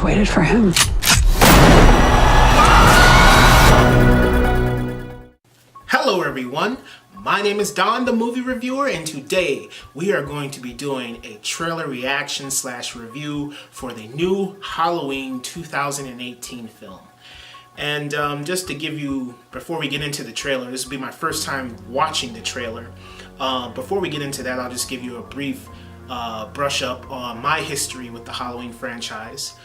I've waited for him. Hello everyone, my name is Don, the movie reviewer, and today we are going to be doing a trailer reaction / review for the new Halloween 2018 film. And just to give you, before we get into the trailer, this will be my first time watching the trailer. Before we get into that, I'll just give you a brief brush up on my history with the Halloween franchise.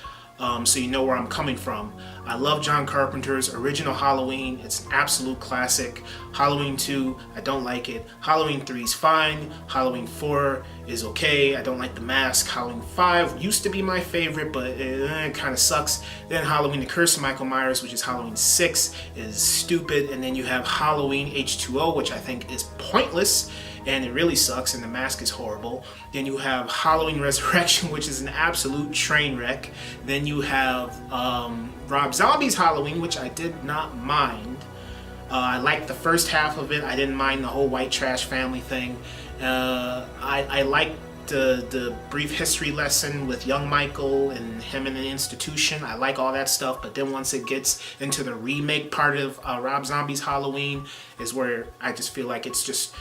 So you know where I'm coming from. I love John Carpenter's original Halloween. It's an absolute classic. Halloween 2, I don't like it. Halloween 3 is fine. Halloween 4 is okay. I don't like the mask. Halloween 5 used to be my favorite, but it kind of sucks. Then Halloween The Curse of Michael Myers, which is Halloween 6, is stupid. And then you have Halloween H2O, which I think is pointless. And it really sucks, and the mask is horrible. Then you have Halloween Resurrection, which is an absolute train wreck. Then you have Rob Zombie's Halloween, which I did not mind. I liked the first half of it. I didn't mind the whole white trash family thing. I liked the brief history lesson with young Michael and him in the institution. I like all that stuff, but then once it gets into the remake part of Rob Zombie's Halloween is where I just feel like it's just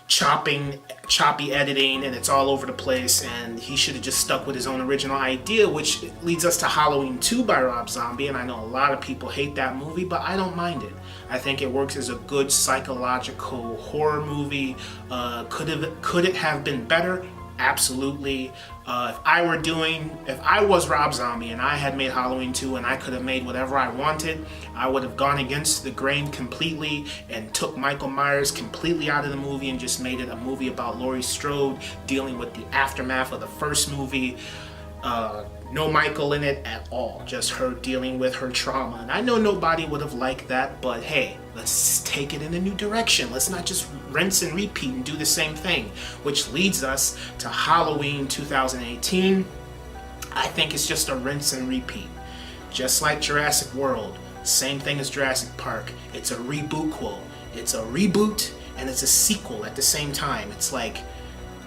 choppy editing, and it's all over the place, and he should have just stuck with his own original idea, which leads us to Halloween 2 by Rob Zombie. And I know a lot of people hate that movie, but I don't mind it. I think it works as a good psychological horror movie. Could it have been better? Absolutely. If I was Rob Zombie and I had made Halloween 2 and I could have made whatever I wanted, I would have gone against the grain completely and took Michael Myers completely out of the movie and just made it a movie about Laurie Strode dealing with the aftermath of the first movie. No Michael in it at all, just her dealing with her trauma. And I know nobody would have liked that, but hey, let's take it in a new direction. Let's not just rinse and repeat and do the same thing, which leads us to Halloween 2018. I think it's just a rinse and repeat. Just like Jurassic World, same thing as Jurassic Park. It's a reboot. It's a reboot and it's a sequel at the same time. It's like,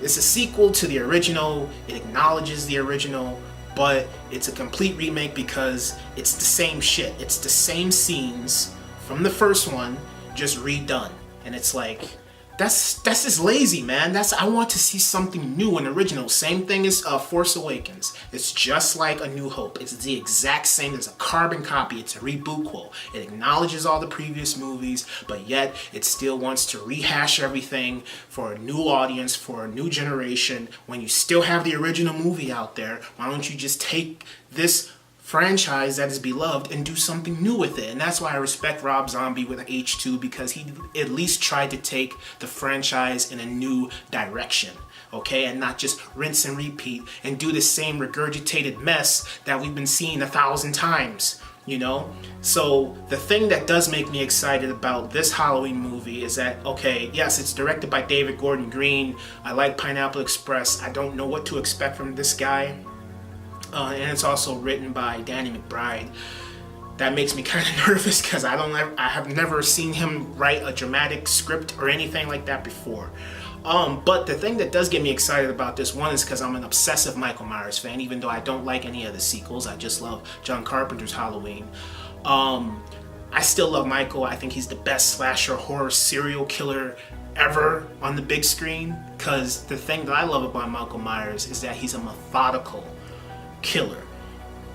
it's a sequel to the original, it acknowledges the original, but it's a complete remake because it's the same shit. It's the same scenes from the first one, just redone. And it's like, that's just lazy, man. I want to see something new and original. Same thing as Force Awakens. It's just like A New Hope. It's the exact same. It's a carbon copy. It's a reboot. It acknowledges all the previous movies, but yet it still wants to rehash everything for a new audience, for a new generation. When you still have the original movie out there, why don't you just take this franchise that is beloved and do something new with it? And that's why I respect Rob Zombie with H2, because he at least tried to take the franchise in a new direction, okay, and not just rinse and repeat and do the same regurgitated mess that we've been seeing 1,000 times, you know? So the thing that does make me excited about this Halloween movie is that, okay, yes, it's directed by David Gordon Green. I like Pineapple Express. I don't know what to expect from this guy. And it's also written by Danny McBride. That makes me kind of nervous because I have never seen him write a dramatic script or anything like that before. But the thing that does get me excited about this one is because I'm an obsessive Michael Myers fan, even though I don't like any of the sequels. I just love John Carpenter's Halloween. I still love Michael. I think he's the best slasher horror serial killer ever on the big screen, because the thing that I love about Michael Myers is that he's a methodical killer.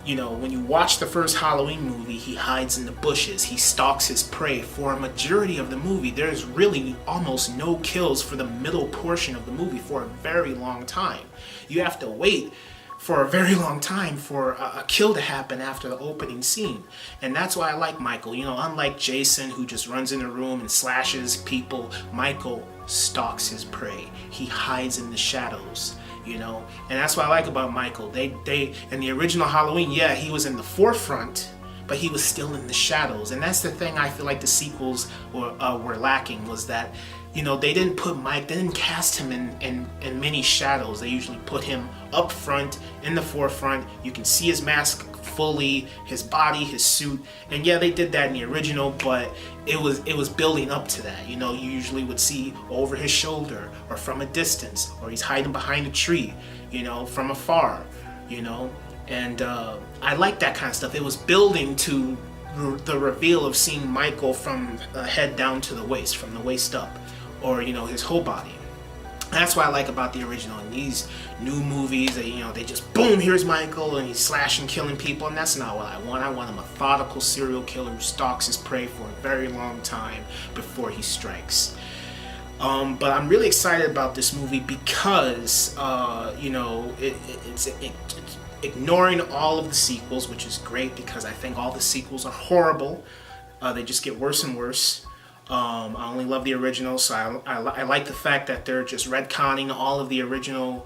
You know, when you watch the first Halloween movie, he hides in the bushes, he stalks his prey. For a majority of the movie, there's really almost no kills for the middle portion of the movie for a very long time. You have to wait for a very long time for a kill to happen after the opening scene. And that's why I like Michael. You know, unlike Jason, who just runs in a room and slashes people, Michael stalks his prey. He hides in the shadows. You know, and that's what I like about Michael. They in the original Halloween, yeah, he was in the forefront, but he was still in the shadows. And that's the thing I feel like the sequels were lacking, was that, you know, they didn't cast him in many shadows. They usually put him up front, in the forefront. You can see his mask fully, his body, his suit. And yeah, they did that in the original, but it was building up to that. You know, you usually would see over his shoulder or from a distance, or he's hiding behind a tree, you know, from afar, you know. And I like that kind of stuff. It was building to the reveal of seeing Michael from the head down to the waist, from the waist up, or his whole body. That's what I like about the original. In these new movies, they just boom, here's Michael, and he's slashing, killing people, and that's not what I want. I want a methodical serial killer who stalks his prey for a very long time before he strikes. But I'm really excited about this movie because, it's ignoring all of the sequels, which is great because I think all the sequels are horrible. They just get worse and worse. I only love the original, so I like the fact that they're just retconning all of the original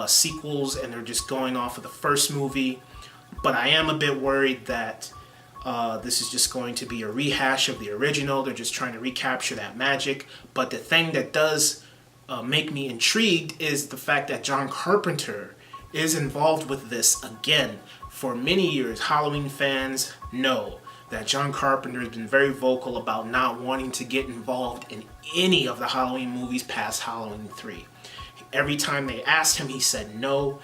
sequels and they're just going off of the first movie. But I am a bit worried that this is just going to be a rehash of the original. They're just trying to recapture that magic. But the thing that does make me intrigued is the fact that John Carpenter is involved with this again. For many years, Halloween fans know that John Carpenter has been very vocal about not wanting to get involved in any of the Halloween movies past Halloween 3. Every time they asked him, he said no.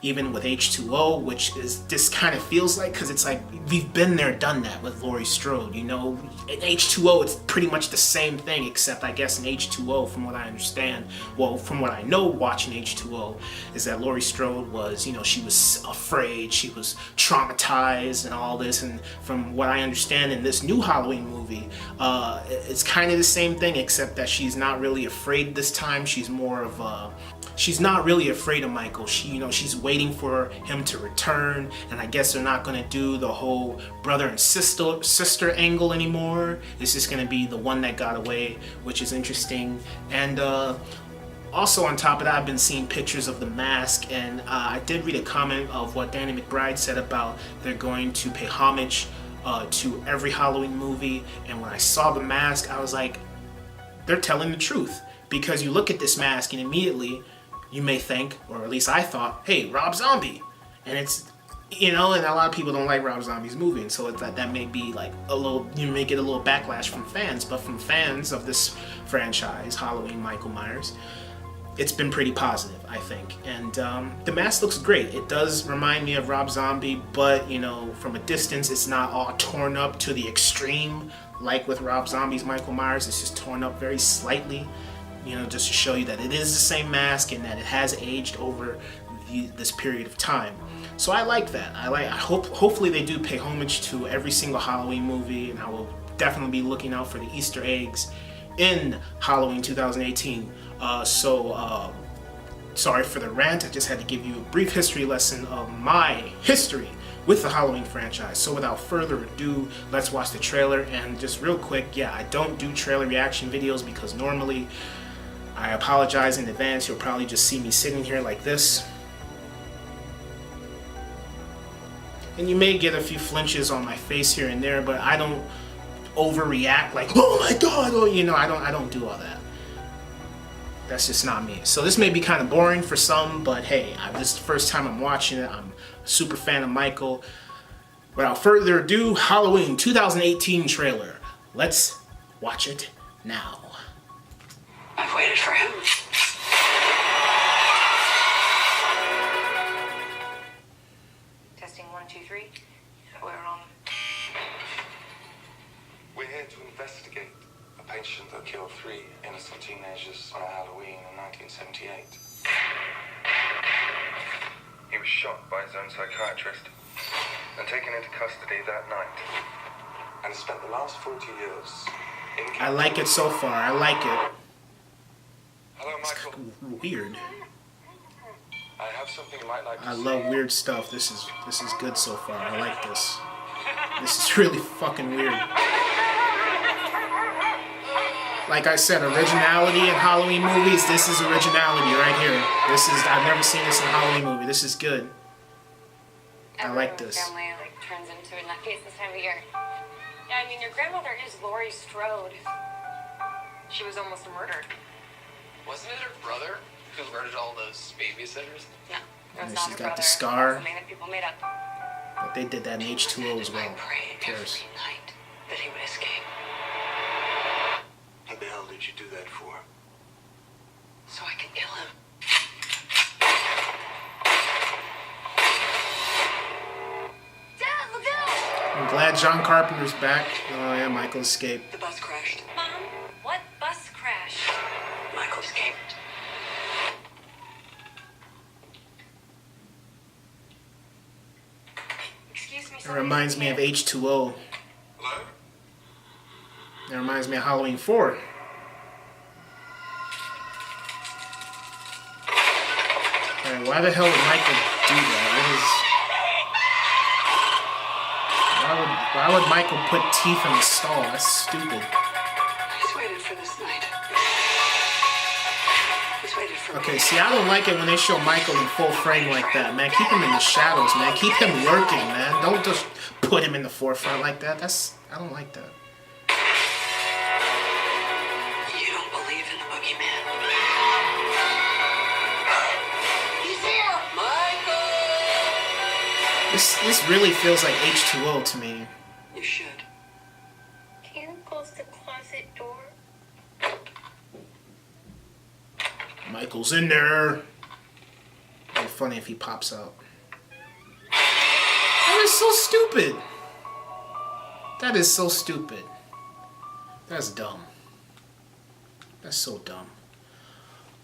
Even with H2O, which is, this kind of feels like, because it's like, we've been there, done that with Laurie Strode, In H2O, it's pretty much the same thing, except I guess in H2O, from what I understand, well, from what I know watching H2O, is that Laurie Strode was, she was afraid, she was traumatized and all this, and from what I understand in this new Halloween movie, it's kind of the same thing, except that she's not really afraid this time. She's more of a... She's not really afraid of Michael. She's waiting for him to return, and I guess they're not going to do the whole brother and sister angle anymore. It's just going to be the one that got away, which is interesting. And also on top of that, I've been seeing pictures of The Mask, and I did read a comment of what Danny McBride said about they're going to pay homage to every Halloween movie. And when I saw The Mask, I was like, they're telling the truth. Because you look at this mask and immediately you may think, or at least I thought, hey, Rob Zombie. And it's, and a lot of people don't like Rob Zombie's movie, and so that may be like a little, you may get a little backlash from fans, but from fans of this franchise, Halloween, Michael Myers, it's been pretty positive, I think. And The Mask looks great. It does remind me of Rob Zombie, but, from a distance, it's not all torn up to the extreme, like with Rob Zombie's Michael Myers. It's just torn up very slightly. Just to show you that it is the same mask and that it has aged over this period of time. So I like that. Hopefully they do pay homage to every single Halloween movie, and I will definitely be looking out for the Easter eggs in Halloween 2018. Sorry for the rant. I just had to give you a brief history lesson of my history with the Halloween franchise. So without further ado, let's watch the trailer. And just real quick, I don't do trailer reaction videos because normally, I apologize in advance, you'll probably just see me sitting here like this. And you may get a few flinches on my face here and there, but I don't overreact like, oh my god, I don't do all that. That's just not me. So this may be kind of boring for some, but hey, this is the first time I'm watching it. I'm a super fan of Michael. Without further ado, Halloween 2018 trailer. Let's watch it now. I've waited for him. Testing 1, 2, 3. We're on. We're here to investigate a patient that killed 3 innocent teenagers on a Halloween in 1978. He was shot by his own psychiatrist and taken into custody that night. And has spent the last 40 years in... I like it so far. I like it. Hello, Michael. It's weird. I have something you might like to I see. love weird stuff. This is good so far. I like this. This is really fucking weird. Like I said, originality in Halloween movies. This is originality right here. I've never seen this in a Halloween movie. This is good. I like this. Family turns into a nutcase this time of year. Yeah, your grandmother is Laurie Strode. She was almost murdered. Wasn't it her brother who murdered all those babysitters? No, it was Yeah, not she's her got brother. the scar. That's something that people made up. But they did that in H2O as well. I prayed Who cares? every night that he would escape, What the hell did you do that for? so I could kill him. I'm glad John Carpenter's back. Oh yeah, Michael escaped. The bus crashed. Mom, what bus crash? Michael escaped. Excuse me, It reminds me of H2O. Hello? It reminds me of Halloween 4. Alright, why the hell would Michael do that? Why would Michael put teeth in the stall? That's stupid. He's waited for this night. He's waited for Okay, me. see, I don't like it when they show Michael in full frame like that, man. Keep him in the shadows, man. Keep him lurking, man. Don't just put him in the forefront like that. I don't like that. You don't believe in the boogeyman. He's here! Michael! This really feels like H2O to me. You should. Can you close the closet door? Michael's in there. It'd be funny if he pops out. That is so stupid. That is so stupid. That's dumb. That's so dumb.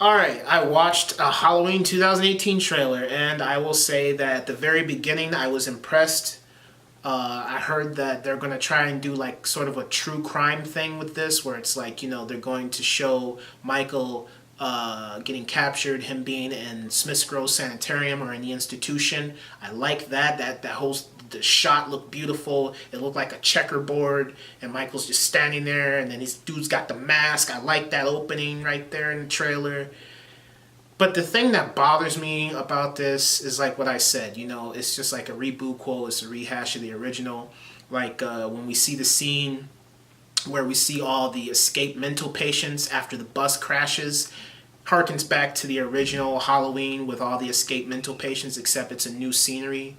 Alright, I watched a Halloween 2018 trailer, and I will say that at the very beginning I was impressed. I heard that they're going to try and do like sort of a true crime thing with this, where it's like, you know, they're going to show Michael getting captured, him being in Smith's Grove Sanitarium or in the institution. I like that. That whole the shot looked beautiful. It looked like a checkerboard, and Michael's just standing there, and then this dude's got the mask. I like that opening right there in the trailer. But the thing that bothers me about this is like what I said, you know, it's just like a reboot quote. It's a rehash of the original. Like when we see the scene where we see all the escaped mental patients after the bus crashes, harkens back to the original Halloween with all the escaped mental patients, except it's a new scenery,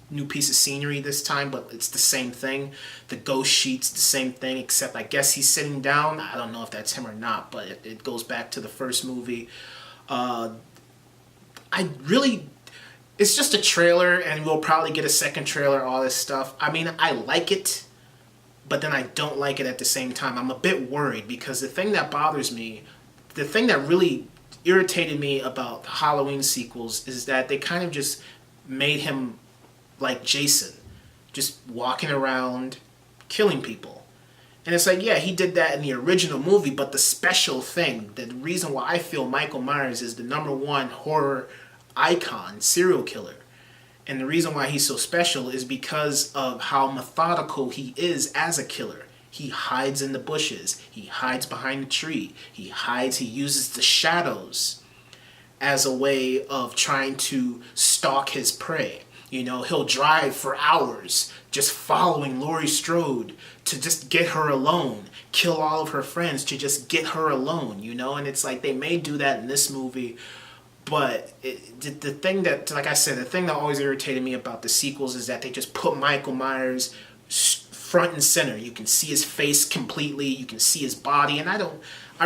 new piece of scenery this time, but it's the same thing. The ghost sheet's the same thing, except I guess he's sitting down. I don't know if that's him or not, but it goes back to the first movie. It's just a trailer, and we'll probably get a second trailer, all this stuff. I mean, I like it, but then I don't like it at the same time. I'm a bit worried because the thing that bothers me, the thing that really irritated me about the Halloween sequels is that they kind of just made him like Jason, just walking around killing people. And it's like, yeah, he did that in the original movie, but the special thing, the reason why I feel Michael Myers is the #1 horror icon, serial killer, and the reason why he's so special is because of how methodical he is as a killer. He hides in the bushes. He hides behind a tree. He uses the shadows as a way of trying to stalk his prey. You know, he'll drive for hours just following Laurie Strode to just get her alone, kill all of her friends to just get her alone, you know? And it's like they may do that in this movie, but the thing that, like I said, the thing that always irritated me about the sequels is that they just put Michael Myers front and center. You can see his face completely, you can see his body, and I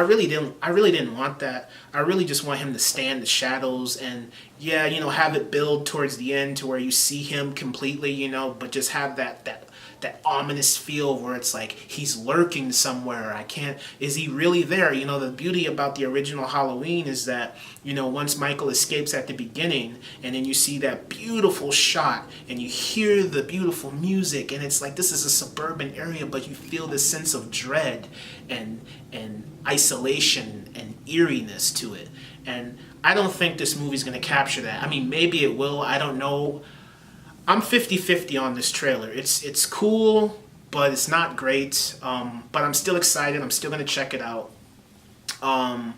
really didn't want that. I really just want him to stand in the shadows and, yeah, you know, have it build towards the end to where you see him completely, you know, but just have that ominous feel where it's like he's lurking somewhere. Is he really there? You know, the beauty about the original Halloween is that, you know, once Michael escapes at the beginning and then you see that beautiful shot and you hear the beautiful music and it's like this is a suburban area, but you feel this sense of dread and isolation and eeriness to it. And I don't think this movie's going to capture that. I mean, maybe it will. I don't know. I'm 50-50 on this trailer. It's cool, but it's not great. But I'm still excited. I'm still going to check it out. I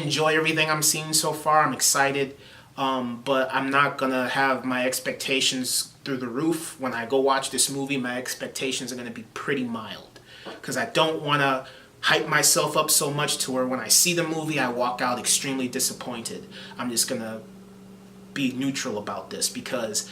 enjoy everything I'm seeing so far. I'm excited. But I'm not going to have my expectations through the roof. When I go watch this movie, my expectations are going to be pretty mild. Because I don't want to hype myself up so much to where when I see the movie, I walk out extremely disappointed. I'm just going to be neutral about this because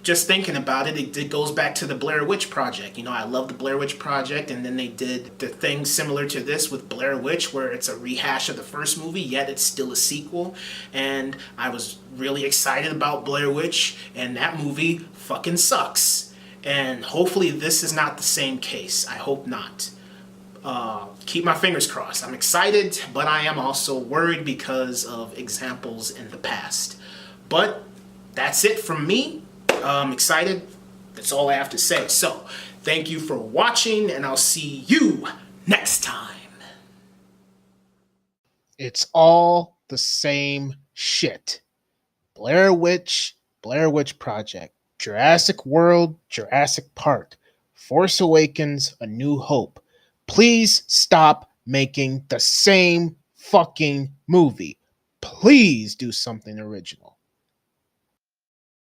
just thinking about it, it goes back to the Blair Witch Project. You know, I love the Blair Witch Project, and then they did the thing similar to this with Blair Witch, where it's a rehash of the first movie, yet it's still a sequel. And I was really excited about Blair Witch, and that movie fucking sucks. And hopefully this is not the same case. I hope not. Keep my fingers crossed. I'm excited, but I am also worried because of examples in the past. But that's it from me. I'm excited. That's all I have to say. So, thank you for watching, and I'll see you next time. It's all the same shit. Blair Witch Project, Jurassic World, Jurassic Park, Force Awakens, A New Hope. Please stop making the same fucking movie. Please do something original.